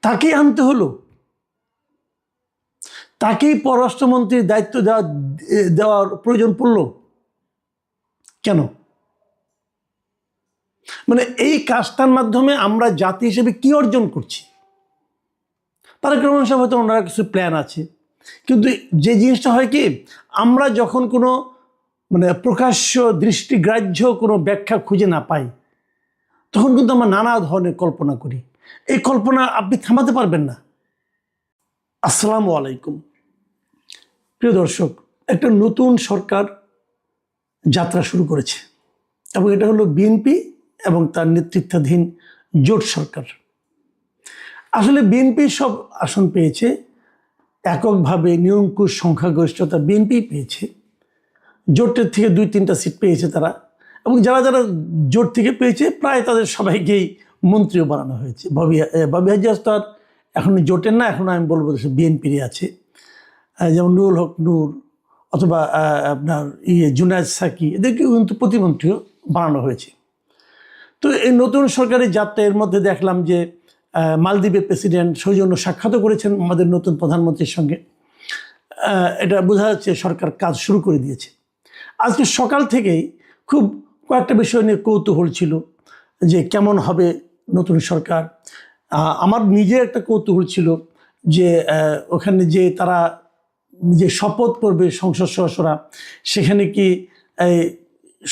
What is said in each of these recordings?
তাকেই আনতে হলো, তাকেই পররাষ্ট্রমন্ত্রীর দায়িত্ব দেওয়ার প্রয়োজন পড়ল কেন? মানে এই কাজটার মাধ্যমে আমরা জাতি হিসেবে কি অর্জন করছি? তারেক রহমান সাহেব হয়তো ওনারা কিছু প্ল্যান আছে, কিন্তু যে জিনিসটা হয় কি, আমরা যখন কোনো মানে প্রকাশ্য দৃষ্টিগ্রাহ্য কোনো ব্যাখ্যা খুঁজে না পাই, তখন কিন্তু আমরা নানা ধরনের কল্পনা করি। এই কল্পনা আপনি থামাতে পারবেন না। আসসালামু আলাইকুম প্রিয় দর্শক, একটা নতুন সরকার যাত্রা শুরু করেছে এবং এটা হলো বিএনপি এবং তার নেতৃত্বাধীন জোট সরকার। আসলে বিএনপি সব আসন পেয়েছে, এককভাবে নিরঙ্কুশ সংখ্যাগরিষ্ঠতা বিএনপি পেয়েছে। জোটের থেকে 2-3টা সিট পেয়েছে তারা, এবং যারা যারা জোট থেকে পেয়েছে প্রায় তাদের সবাইকেই মন্ত্রীও বানানো হয়েছে। ববি হাজ্জাজ তো আর এখন জোটের না, এখন আমি বলবো বিএনপিরই আছে। যেমন নুরুল হক নূর অথবা আপনার জুনায়েদ সাকি, এদেরকে কিন্তু প্রতিমন্ত্রীও বানানো হয়েছে। তো এই নতুন সরকারের যাত্রা, এর মধ্যে দেখলাম যে মালদ্বীপের প্রেসিডেন্ট সৌজন্য সাক্ষাৎও করেছেন আমাদের নতুন প্রধানমন্ত্রীর সঙ্গে। এটা বোঝা যাচ্ছে সরকার কাজ শুরু করে দিয়েছে। আজকে সকাল থেকেই খুব কয়েকটা বিষয় নিয়ে কৌতূহল ছিল যে কেমন হবে নতুন সরকার। আমার নিজে একটা কৌতূহল ছিল যে ওখানে যে তারা যে শপথ করবে সংসদ সদস্যরা, সেখানে কি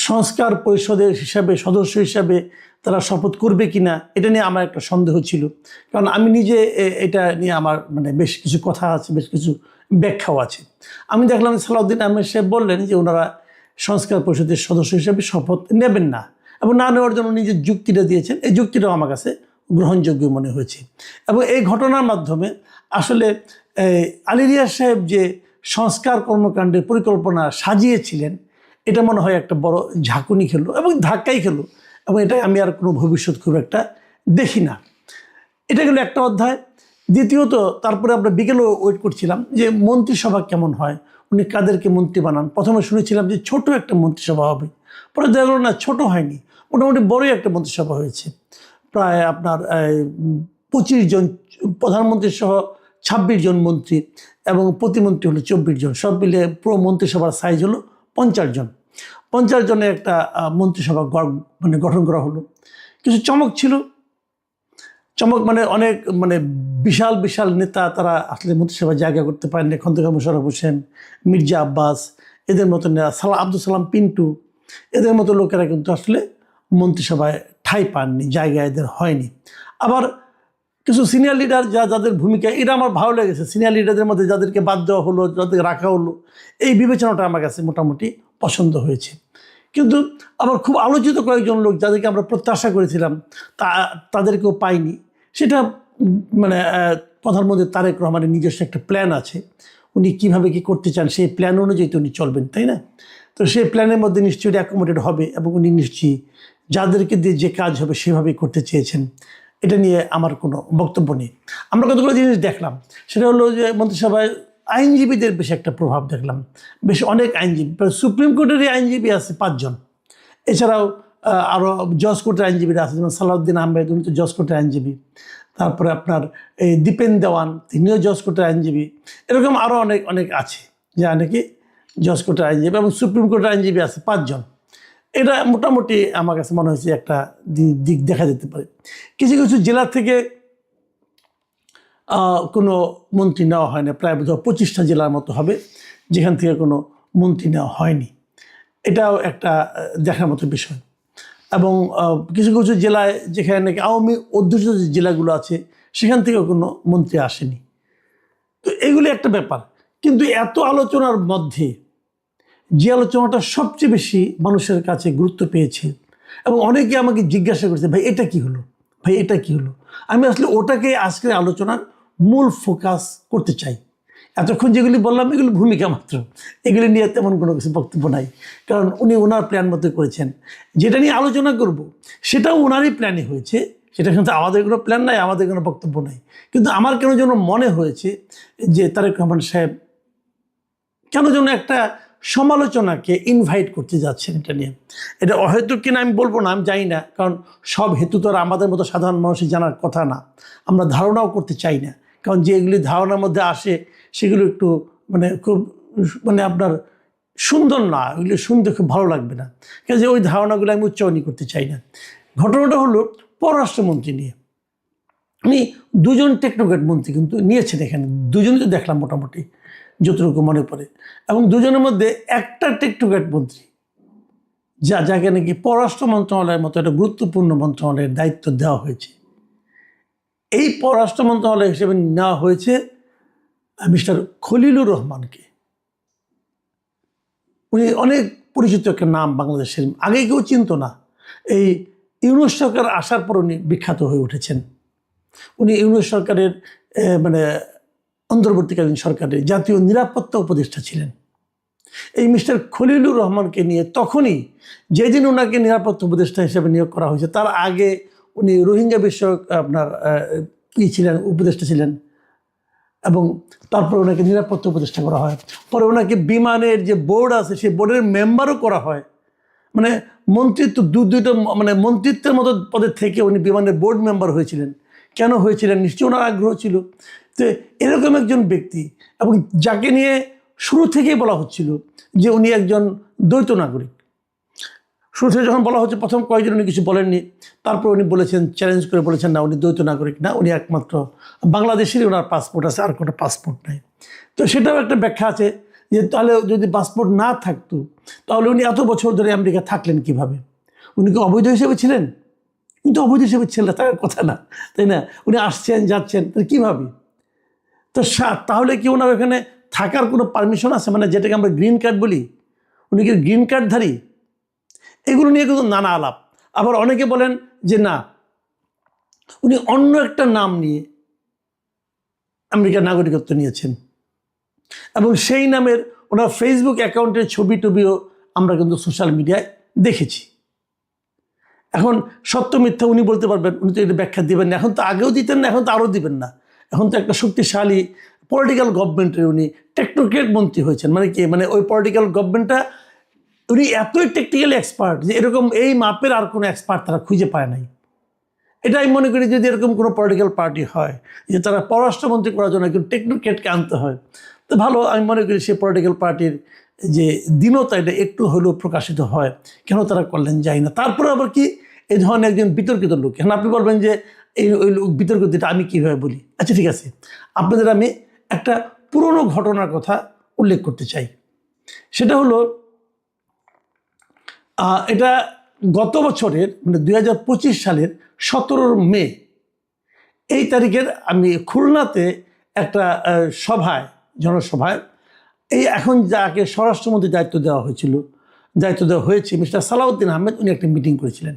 সংস্কার পরিষদের হিসাবে সদস্য হিসাবে তারা শপথ করবে কিনা, এটা নিয়ে আমার একটা সন্দেহ ছিল। কারণ আমি নিজে এটা নিয়ে আমার মানে বেশ কিছু কথা আছে, বেশ কিছু ব্যাখ্যাও আছে। আমি দেখলাম সালাউদ্দিন আহমেদ সাহেব বললেন যে ওনারা সংস্কার পরিষদের সদস্য হিসেবে শপথ নেবেন না, এবং না নেওয়ার জন্য নিজের যুক্তিটা দিয়েছেন। এই যুক্তিটাও আমার কাছে গ্রহণযোগ্য মনে হয়েছে। এবং এই ঘটনার মাধ্যমে আসলে আলী রিয়াজ সাহেব যে সংস্কার কর্মকাণ্ডের পরিকল্পনা সাজিয়েছিলেন, এটা মনে হয় একটা বড় ঝাঁকুনি খেলো এবং ধাক্কাই খেলো, এবং এটা আমি আর কোনো ভবিষ্যৎ খুব একটা দেখি না। এটা গেল একটা অধ্যায়। দ্বিতীয়ত, তারপরে আমরা বিকেলেও ওয়েট করছিলাম যে মন্ত্রিসভা কেমন হয়, উনি কাদেরকে মন্ত্রী বানান। প্রথমে শুনেছিলাম যে ছোট একটা মন্ত্রিসভা হবে, পরে দেখা গেল না, ছোট হয়নি, মোটামুটি বড়ই একটা মন্ত্রিসভা হয়েছে। প্রায় আপনার 25 জন প্রধানমন্ত্রী সহ 26 জন মন্ত্রী, এবং প্রতিমন্ত্রী হলো 24 জন, সব মিলে পুরো মন্ত্রিসভার সাইজ হলো 50 জন। 50 জনের একটা মন্ত্রিসভা মানে গঠন করা হলো। কিছু চমক ছিল। চমক মানে অনেক মানে বিশাল বিশাল নেতা তারা আসলে মন্ত্রিসভায় জায়গা করতে পারেন। খন্দকার মোশাররফ হোসেন, মির্জা আব্বাস, এদের মতো আব্দুল সালাম পিন্টু, এদের মতো লোকেরা কিন্তু আসলে মন্ত্রিসভায় ঠাঁই পাননি, জায়গা এদের হয়নি। আবার কিছু সিনিয়র লিডার যাদের ভূমিকা, এটা আমার ভালো লেগেছে। সিনিয়র লিডারদের মধ্যে যাদেরকে বাদ দেওয়া হলো, যাদেরকে রাখা হলো, এই বিবেচনাটা আমার কাছে মোটামুটি পছন্দ হয়েছে। কিন্তু আবার খুব আলোচিত কয়েকজন লোক যাদেরকে আমরা প্রত্যাশা করেছিলাম তাদেরকেও পাইনি। সেটা মানে প্রধানমন্ত্রী তারেক রহমানের নিজস্ব একটা প্ল্যান আছে, উনি কীভাবে কী করতে চান সেই প্ল্যান অনুযায়ী তো উনি চলবেন, তাই না? তো সেই প্ল্যানের মধ্যে নিশ্চয়ই অ্যাকোমোডেট হবে, এবং উনি নিশ্চয়ই যাদেরকে দিয়ে যে কাজ হবে সেভাবেই করতে চেয়েছেন। এটা নিয়ে আমার কোনো বক্তব্য নেই। আমরা কতগুলো জিনিস দেখলাম, সেটা হলো যে মন্ত্রিসভায় আইনজীবীদের বেশ একটা প্রভাব দেখলাম। বেশ অনেক আইনজীবী, সুপ্রিম কোর্টেরই আইনজীবী আছে 5 জন। এছাড়াও আরও জজ কোর্টের আইনজীবীরা আছে, যেমন সালাউদ্দিন আহমেদ, উনি তো জজ কোর্টের আইনজীবী। তারপরে আপনার এই দীপেন দেওয়ান, তিনিও জজ কোর্টের আইনজীবী। এরকম আরও অনেক অনেক আছে যা নাকি জজ কোর্টের আইনজীবী, এবং সুপ্রিম কোর্টের আইনজীবী আছে 5 জন। এটা মোটামুটি আমার কাছে মনে হয়েছে একটা দিক দেখা যেতে পারে। কিছু কিছু জেলা থেকে কোনো মন্ত্রী নেওয়া হয় না, প্রায় 25টা জেলার মতো হবে যেখান থেকে কোনো মন্ত্রী নেওয়া হয়নি। এটাও একটা দেখার মতো বিষয়। এবং কিছু কিছু জেলায় যেখানে নাকি আওয়ামী অধ্যুষিত যে জেলাগুলো আছে, সেখান থেকেও কোনো মন্ত্রী আসেনি। তো এগুলি একটা ব্যাপার। কিন্তু এত আলোচনার মধ্যে যে আলোচনাটা সবচেয়ে বেশি মানুষের কাছে গুরুত্ব পেয়েছে, এবং অনেকে আমাকে জিজ্ঞাসা করছে, ভাই এটা কি হলো, ভাই এটা কি হলো। আমি আসলে ওটাকে আজকের আলোচনার মূল ফোকাস করতে চাই। এতক্ষণ যেগুলি বললাম এগুলি ভূমিকা মাত্র, এগুলি নিয়ে তেমন কোনো কিছু বক্তব্য নাই। কারণ উনি ওনার প্ল্যান মতো করেছেন। যেটা নিয়ে আলোচনা করব সেটাও ওনারই প্ল্যানই হয়েছে, সেটা কিন্তু আমাদের কোনো প্ল্যান নাই, আমাদের কোনো বক্তব্য নাই। কিন্তু আমার কেন যেন মনে হয়েছে যে তারেক রহমান সাহেব কেন যেন একটা সমালোচনাকে ইনভাইট করতে যাচ্ছেন এটা নিয়ে। এটা অহেতুক কিনা আমি বলবো না, আমি জানি না, কারণ সব হেতু তো আর আমাদের মতো সাধারণ মানুষের জানার কথা না, আমরা ধারণাও করতে চাই না, কারণ যেগুলি ধারণার মধ্যে আসে সেগুলো একটু খুব আপনার সুন্দর না, ওইগুলো শুনতে খুব ভালো লাগবে না, কাজে ওই ধারণাগুলো আমি উচ্চারণই করতে চাই না। ঘটনাটা হলো পররাষ্ট্রমন্ত্রী নিয়ে। উনি দুজন টেকনোক্র্যাট মন্ত্রী কিন্তু নিয়েছেন এখানে, দুজনই তো দেখলাম মোটামুটি যতটুকু মনে পড়ে, এবং দুজনের মধ্যে একটা টেকনোক্র্যাট মন্ত্রী যাকে নাকি পররাষ্ট্র মন্ত্রণালয়ের মতো একটা গুরুত্বপূর্ণ মন্ত্রণালয়ের দায়িত্ব দেওয়া হয়েছে। এই পররাষ্ট্র মন্ত্রণালয় হিসেবে নেওয়া হয়েছে মিস্টার খলিলুর রহমানকে। উনি অনেক পরিচিত একটা নাম বাংলাদেশের, আগে কেউ চিনত না, এই ইউনূস সরকার আসার পর উনি বিখ্যাত হয়ে উঠেছেন। উনি ইউনূস সরকারের অন্তর্বর্তীকালীন সরকারের জাতীয় নিরাপত্তা উপদেষ্টা ছিলেন। এই মিস্টার খলিলুর রহমানকে নিয়ে তখনই, যেদিন ওনাকে নিরাপত্তা উপদেষ্টা হিসেবে নিয়োগ করা হয়েছে, তার আগে উনি রোহিঙ্গা বিষয়ক ছিলেন, উপদেষ্টা ছিলেন, এবং তারপর ওনাকে নিরাপত্তা উপদেষ্টা করা হয়। পরে ওনাকে বিমানের যে বোর্ড আছে সেই বোর্ডের মেম্বারও করা হয়। মন্ত্রিত্ব দুইটা মন্ত্রিত্বের মতো পদের থেকে উনি বিমানের বোর্ড মেম্বার হয়েছিলেন। কেন হয়েছিলেন? নিশ্চয়ই ওনার আগ্রহ ছিল। তো এরকম একজন ব্যক্তি, এবং যাকে নিয়ে শুরু থেকেই বলা হচ্ছিল যে উনি একজন দ্বৈত নাগরিক। শুরু থেকে যখন বলা হচ্ছে, প্রথম কয়েকজন উনি কিছু বলেননি, তারপর উনি বলেছেন, চ্যালেঞ্জ করে বলেছেন, না উনি দ্বৈত নাগরিক না, উনি একমাত্র বাংলাদেশেরই ওনার পাসপোর্ট আছে, আর কোনো পাসপোর্ট নাই। তো সেটাও একটা ব্যাখ্যা আছে যে তাহলে যদি পাসপোর্ট না থাকতো তাহলে উনি এত বছর ধরে আমেরিকা থাকলেন কিভাবে? উনি কি অবৈধ হিসেবে ছিলেন? কিন্তু অবৈধ হিসেবে ছিলেন তার কথা না, তাই না? উনি আসছেন যাচ্ছেন, তাহলে কীভাবে? তো তাহলে কি ওনার ওখানে থাকার কোনো পারমিশন আছে, যেটাকে আমরা গ্রিন কার্ড বলি? উনি কি গ্রিন কার্ডধারী? এগুলো নিয়ে কিন্তু নানা আলাপ। আবার অনেকে বলেন যে না, উনি অন্য একটা নাম নিয়ে আমেরিকার নাগরিকত্ব নিয়েছেন, এবং সেই নামের ওনার ফেসবুক অ্যাকাউন্টের ছবি টবিও আমরা কিন্তু সোশ্যাল মিডিয়ায় দেখেছি। এখন সত্য মিথ্যা উনি বলতে পারবেন, উনি তো এটা ব্যাখ্যা দেবেন না। এখন তো আগেও দিতেন না, এখন তো আরও দিবেন না। এখন তো একটা শক্তিশালী পলিটিক্যাল গভর্নমেন্টের উনি টেকনোক্রেট মন্ত্রী হয়েছেন। ওই পলিটিক্যাল গভর্নমেন্টটা উনি এতই টেকনিক্যালি এক্সপার্ট যে এরকম এই মাপের আর কোনো এক্সপার্ট তারা খুঁজে পায় নাই। এটা আমি মনে করি যদি এরকম কোনো পলিটিক্যাল পার্টি হয় যে তারা পররাষ্ট্রমন্ত্রী করার জন্য একজন টেকনোক্রেটকে আনতে হয়, তো ভালো। আমি মনে করি সেই পলিটিক্যাল পার্টির যে দীনতা এটা একটু হলেও প্রকাশিত হয়। কেন তারা করলেন যাই না। তারপরে আবার কি, এই ধরনের একজন বিতর্কিত লোক, এখন আপনি বলবেন যে ওই বিতর্কিতটা আমি কীভাবে বলি? আচ্ছা ঠিক আছে, আপনাদের আমি একটা পুরনো ঘটনার কথা উল্লেখ করতে চাই। সেটা হলো এটা গত বছরের 2025 সালের 17 মে এই তারিখের আমি খুলনাতে একটা জনসভায় এখন যাকে স্বরাষ্ট্রমন্ত্রীর দায়িত্ব দেওয়া হয়েছে মিস্টার সালাউদ্দিন আহমেদ, উনি একটা মিটিং করেছিলেন।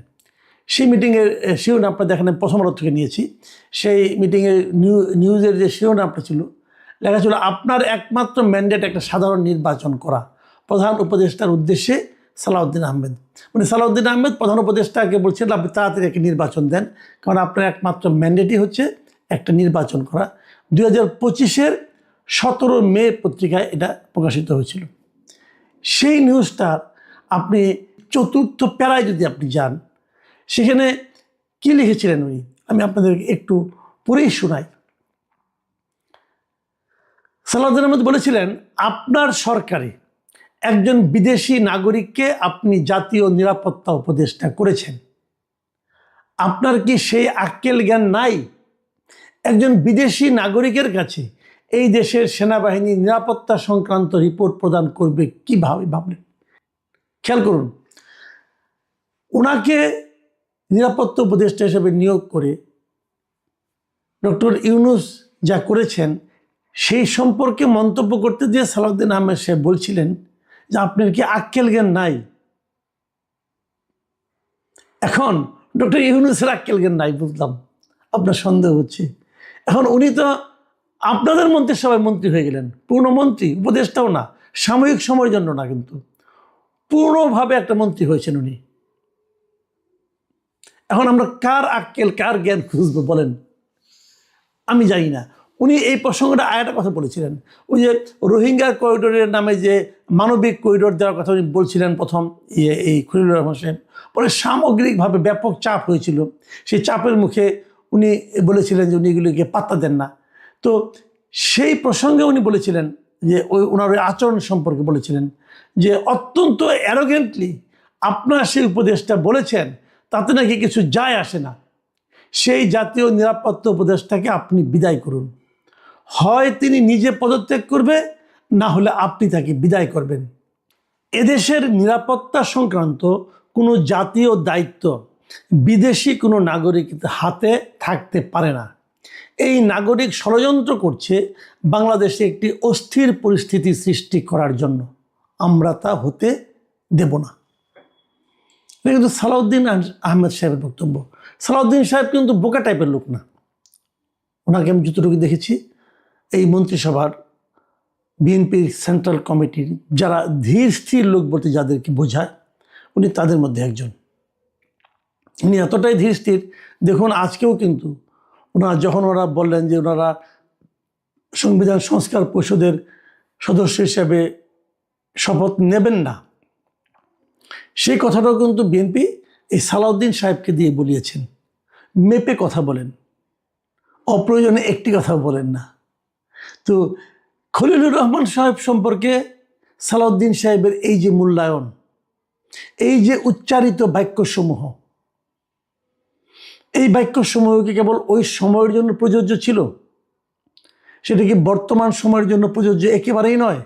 সেই মিটিংয়ের শিরোনামটা দেখেন আমি প্রথম আলো থেকে নিয়েছি। সেই মিটিংয়ের নিউজের যে শিরোনামটা ছিল, লেখা ছিল আপনার একমাত্র ম্যান্ডেট একটা সাধারণ নির্বাচন করা, প্রধান উপদেষ্টার উদ্দেশ্যে সালাউদ্দিন আহমেদ। সালাউদ্দিন আহমেদ প্রধান উপদেষ্টাকে বলছেন আপনি তাড়াতাড়ি একটা নির্বাচন দেন, কারণ আপনার একমাত্র ম্যান্ডেটই হচ্ছে একটা নির্বাচন করা। 2025-এর 17 মে পত্রিকায় এটা প্রকাশিত হয়েছিল। সেই নিউজটা আপনি চতুর্থ প্যারায় যদি আপনি যান, সেখানে কি লিখেছিলেন উনি, আমি আপনাদেরকে একটু পড়েই শোনাই। সালাউদ্দিন আহমেদ বলেছিলেন, আপনার সরকারে একজন বিদেশি নাগরিককে আপনি জাতীয় নিরাপত্তা উপদেষ্টা করেছেন। আপনার কি সেই আক্কেল জ্ঞান নাই? একজন বিদেশি নাগরিকের কাছে এই দেশের সেনাবাহিনী নিরাপত্তা সংক্রান্ত রিপোর্ট প্রদান করবে কিভাবে ভাবলেন? খেয়াল করুন, ওনাকে নিরাপত্তা উপদেষ্টা হিসেবে নিয়োগ করে ডক্টর ইউনূস যা করেছেন সেই সম্পর্কে মন্তব্য করতে দিয়ে সালাউদ্দিন আহমেদ সাহেব বলছিলেন যে আপনার কি আক্কেল জ্ঞান নাই? এখন ডক্টর ইউনূসের আক্কেল জ্ঞান নাই বুঝলাম, আপনার সন্দেহ হচ্ছে। এখন উনি তো আপনাদের মন্ত্রিসভায় মন্ত্রী হয়ে গেলেন, পূর্ণমন্ত্রী, উপদেষ্টাও না, সাময়িক সময়ের জন্য না, কিন্তু পূর্ণভাবে একটা মন্ত্রী হয়েছেন উনি। এখন আমরা কার আক্কেল কার জ্ঞান খুঁজবো বলেন? আমি জানি না। উনি এই প্রসঙ্গটা আরেকটা কথা বলেছিলেন, ওই যে রোহিঙ্গা করিডোরের নামে যে মানবিক করিডোর দেওয়ার কথা উনি বলছিলেন প্রথম এই খলিলুর রহমান সাহেব, পরে সামগ্রিকভাবে ব্যাপক চাপ হয়েছিল। সেই চাপের মুখে উনি বলেছিলেন যে উনি এগুলিকে পাত্তা দেন না। তো সেই প্রসঙ্গে উনি বলেছিলেন যে ওনার ওই আচরণ সম্পর্কে বলেছিলেন যে অত্যন্ত অ্যারোগেন্টলি আপনার সেই উপদেশটা বলেছেন, তাতে নাকি কিছু যায় আসে না। সেই জাতীয় নিরাপত্তা উপদেষ্টাকে আপনি বিদায় করুন, হয় তিনি নিজে পদত্যাগ করবে, না হলে আপনি তাকে বিদায় করবেন। এদেশের নিরাপত্তা সংক্রান্ত কোনো জাতীয় দায়িত্ব বিদেশি কোনো নাগরিকের হাতে থাকতে পারে না। এই নাগরিক ষড়যন্ত্র করছে বাংলাদেশে একটি অস্থির পরিস্থিতি সৃষ্টি করার জন্য, আমরা তা হতে দেব না। এটা কিন্তু সালাউদ্দিন আহমেদ সাহেবের বক্তব্য। সালাউদ্দিন সাহেব কিন্তু বোকা টাইপের লোক না। ওনাকে আমি যতটুকু দেখেছি এই মন্ত্রিসভার বিএনপির সেন্ট্রাল কমিটির যারা ধীর স্থির লোক বলতে যাদেরকে বোঝায়, উনি তাদের মধ্যে একজন। উনি এতটাই ধীর স্থির, দেখুন আজকেও কিন্তু যখন ওরা বললেন যে ওনারা সংবিধান সংস্কার পরিষদের সদস্য হিসেবে শপথ নেবেন না, সেই কথাটাও কিন্তু বিএনপি এই সালাউদ্দিন সাহেবকে দিয়ে বলিয়েছেন। মেপে কথা বলেন, অপ্রয়োজনে একটি কথা বলেন না। তো খলিলুর রহমান সাহেব সম্পর্কে সালাউদ্দিন সাহেবের এই যে মূল্যায়ন, এই যে উচ্চারিত বাক্যসমূহ, এই বাক্যসমূহ কি কেবল ওই সময়ের জন্য প্রযোজ্য ছিল? সেটা কি বর্তমান সময়ের জন্য প্রযোজ্য? একেবারেই নয়।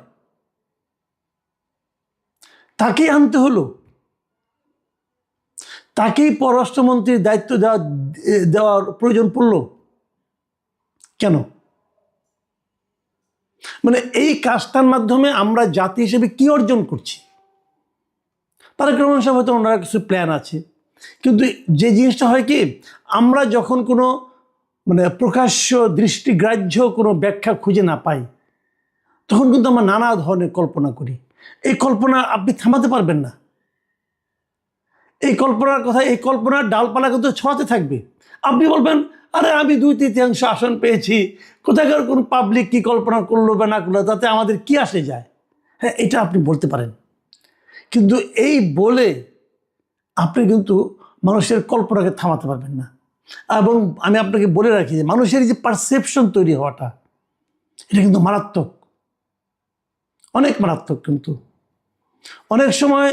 তাকেই আনতে হলো, তাকেই পররাষ্ট্রমন্ত্রীর দায়িত্ব দেওয়ার প্রয়োজন পড়ল কেন? মানে এই কাজটার মাধ্যমে আমরা জাতি হিসেবে কি অর্জন করছি? তারেক রহমান সাহেব হয়তো ওনারা কিছু প্ল্যান আছে, কিন্তু যে জিনিসটা হয় কি, আমরা যখন কোনো প্রকাশ্য দৃষ্টিগ্রাহ্য কোনো ব্যাখ্যা খুঁজে না পাই, তখন কিন্তু আমরা নানা ধরনের কল্পনা করি। এই কল্পনা আপনি থামাতে পারবেন না। এই কল্পনার কথা, এই কল্পনার ডালপালা কিন্তু ছড়াতে থাকবে। আপনি বলবেন, আরে আমি 2/3 আসন পেয়েছি, কোথাকার কোন পাবলিক কি কল্পনা করলো বা না করলো তাতে আমাদের কি আসে যায়? হ্যাঁ, এটা আপনি বলতে পারেন, কিন্তু এই বলে আপনি কিন্তু মানুষের কল্পনাকে থামাতে পারবেন না। এবং আমি আপনাকে বলে রাখি যে মানুষের যে পারসেপশন তৈরি হওয়াটা, এটা কিন্তু মারাত্মক, অনেক মারাত্মক। কিন্তু অনেক সময়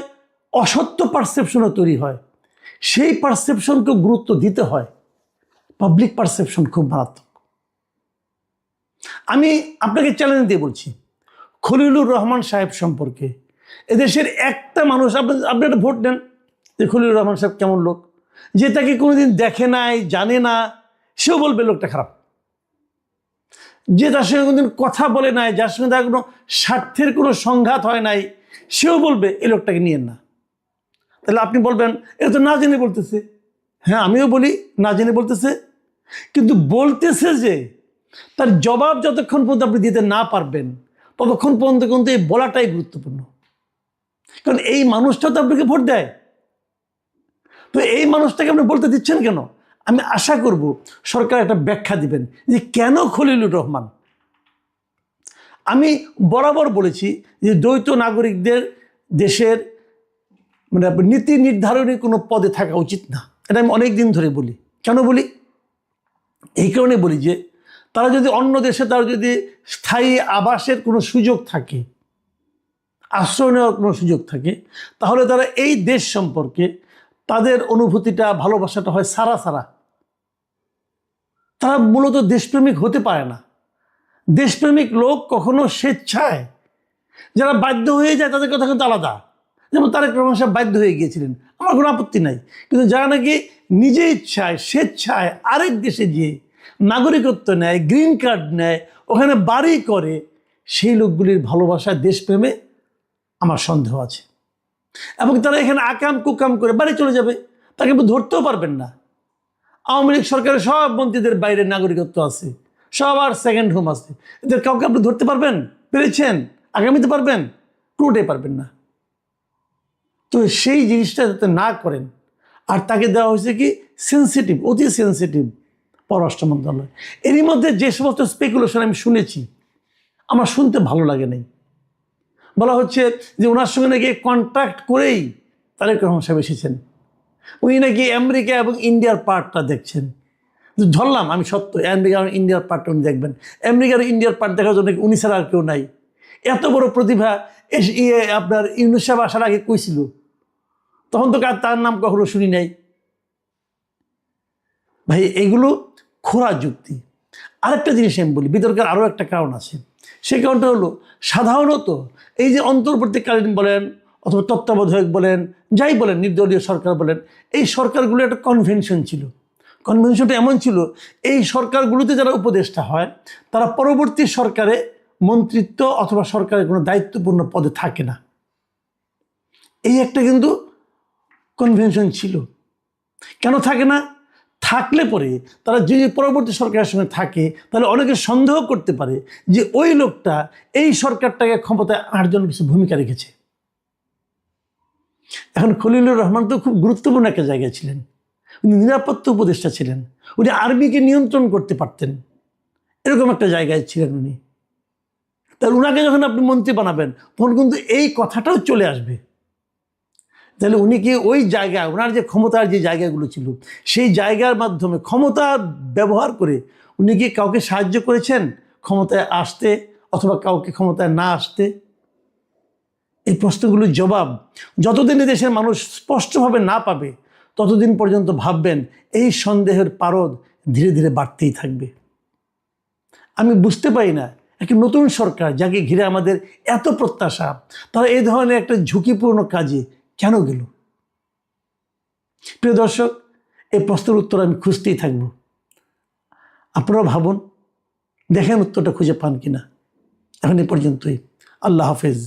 অসত্য পারসেপশনও তৈরি হয়, সেই পারসেপশনকে গুরুত্ব দিতে হয়। পাবলিক পারসেপশন খুব মারাত্মক। আমি আপনাকে চ্যালেঞ্জ দিয়ে বলছি, খলিলুর রহমান সাহেব সম্পর্কে এদেশের একটা মানুষ, আপনি একটা ভোট দেন যে খলিলুর রহমান সাহেব কেমন লোক, যে তাকে কোনোদিন দেখে নাই, জানে না, সেও বলবে লোকটা খারাপ। যে তার সঙ্গে কোনোদিন কথা বলে নাই, যার সঙ্গে তার কোনো স্বার্থের কোনো সংঘাত হয় নাই, সেও বলবে এই লোকটাকে নিয়েন না। তাহলে আপনি বলবেন এটা তো না জেনে বলতেছে। হ্যাঁ, আমিও বলি না জেনে বলতেছে, কিন্তু বলতেছে যে তার জবাব যতক্ষণ পর্যন্ত আপনি দিতে না পারবেন, ততক্ষণ পর্যন্ত কিন্তু এই বলাটাই গুরুত্বপূর্ণ। কারণ এই মানুষটা তো আপনাকে ভোট দেয়, তো এই মানুষটাকে আপনি বলতে দিচ্ছেন কেন? আমি আশা করব সরকার একটা ব্যাখ্যা দিবেন যে কেন খলিলুর রহমান। আমি বরাবর বলেছি যে দ্বৈত নাগরিকদের দেশের নীতি নির্ধারণী কোনো পদে থাকা উচিত না। এটা আমি অনেক দিন ধরে বলি। কেন বলি? এই কারণে বলি যে তারা যদি অন্য দেশে, তার যদি স্থায়ী আবাসের কোনো সুযোগ থাকে, আশ্রয় নেওয়ার কোনো সুযোগ থাকে, তাহলে তারা এই দেশ সম্পর্কে তাদের অনুভূতিটা, ভালোবাসাটা হয় সারা সারা। তারা মূলত দেশপ্রেমিক হতে পারে না। দেশপ্রেমিক লোক কখনো স্বেচ্ছায়, যারা বাধ্য হয়ে যায় তাদের কথা কিন্তু আলাদা। যেমন তারেক রহমান সাহেব বাধ্য হয়ে গিয়েছিলেন, আমার কোনো আপত্তি নাই, কিন্তু যারা নাকি নিজে ইচ্ছায়, স্বেচ্ছায় আরেক দেশে গিয়ে নাগরিকত্ব নেয়, গ্রিন কার্ড নেয়, ওখানে বাড়ি করে, সেই লোকগুলির ভালোবাসা, দেশপ্রেমে আমার সন্দেহ আছে। এবং তারা এখানে আকাম কুকাম করে বাড়ি চলে যাবে, তাকে ধরতেও পারবেন না। আওয়ামী লীগ সরকারের সব মন্ত্রীদের বাইরে নাগরিকত্ব আছে, সবার সেকেন্ড হোম আছে, এদের কাউকে আপনি ধরতে পারবেন? পেরেছেন? আগামীতে পারবেন? কোনোটাই পারবেন না। তো সেই জিনিসটা যাতে না করেন। আর তাকে দেওয়া হয়েছে কি সেন্সিটিভ, অতি সেন্সিটিভ পররাষ্ট্র মন্ত্রণালয়। এরই মধ্যে যে সমস্ত স্পেকুলেশন আমি শুনেছি আমার শুনতে ভালো লাগে নাই। বলা হচ্ছে যে ওনার সঙ্গে নাকি কন্ট্যাক্ট করেই তারেক রহমান সাহেব এসেছেন, উনি নাকি আমেরিকা এবং ইন্ডিয়ার পার্টটা দেখছেন। ধরলাম আমি সত্য, আমেরিকা এবং ইন্ডিয়ার পার্টটা উনি দেখবেন। আমেরিকার ইন্ডিয়ার পার্ট দেখার জন্য উনি ছাড়া আর কেউ নাই। এত বড় প্রতিভা আপনার ইউনূস সাহেব আসার আগে কইছিল, তখন তো তার নাম কখনো শুনি নাই। ভাই এগুলো খোঁড়া যুক্তি। আরেকটা জিনিস আমি বলি, বিতর্কের আরও একটা কারণ আছে। সেই কারণটা হলো, সাধারণত এই যে অন্তর্বর্তীকালীন বলেন অথবা তত্ত্বাবধায়ক বলেন, যাই বলেন, নির্দলীয় সরকার বলেন, এই সরকারগুলো একটা কনভেনশন ছিল। কনভেনশনটা এমন ছিল, এই সরকারগুলোতে যারা উপদেষ্টা হয় তারা পরবর্তী সরকারে মন্ত্রিত্ব অথবা সরকারের কোনো দায়িত্বপূর্ণ পদে থাকে না। এই একটা কিন্তু কনভেনশন ছিল। কেন থাকে না? থাকলে পরে তারা যে পরবর্তী সরকারের সঙ্গে থাকে, তাহলে অনেকে সন্দেহ করতে পারে যে ওই লোকটা এই সরকারটাকে ক্ষমতায় আনার জন্য কিছু ভূমিকা রেখেছে। এখন খলিলুর রহমান তো খুব গুরুত্বপূর্ণ একটা জায়গায় ছিলেন, উনি নিরাপত্তা উপদেষ্টা ছিলেন, উনি আর্মিকে নিয়ন্ত্রণ করতে পারতেন, এরকম একটা জায়গায় ছিলেন উনি। তাহলে উনাকে যখন আপনি মন্ত্রী বানাবেন তখন কিন্তু এই কথাটাও চলে আসবে। তাহলে উনি কি ওই জায়গায়, ওনার যে ক্ষমতার যে জায়গাগুলো ছিল সেই জায়গার মাধ্যমে ক্ষমতা ব্যবহার করে উনি কি কাউকে সাহায্য করেছেন ক্ষমতায় আসতে অথবা কাউকে ক্ষমতায় না আসতে? এই প্রশ্নগুলোর জবাব যতদিন দেশের মানুষ স্পষ্টভাবে না পাবে ততদিন পর্যন্ত ভাববেন এই সন্দেহের পারদ ধীরে ধীরে বাড়তেই থাকবে। আমি বুঝতে পারি না একটা নতুন সরকার যাকে ঘিরে আমাদের এত প্রত্যাশা, তারা এই ধরনের একটা ঝুঁকিপূর্ণ কাজে কেন গেল? প্রিয় দর্শক, এই প্রশ্নের উত্তর আমি খুঁজতেই থাকব। আপনারা ভাবুন, দেখেন উত্তরটা খুঁজে পান কিনা। এখন এই পর্যন্তই। আল্লাহ হাফেজ।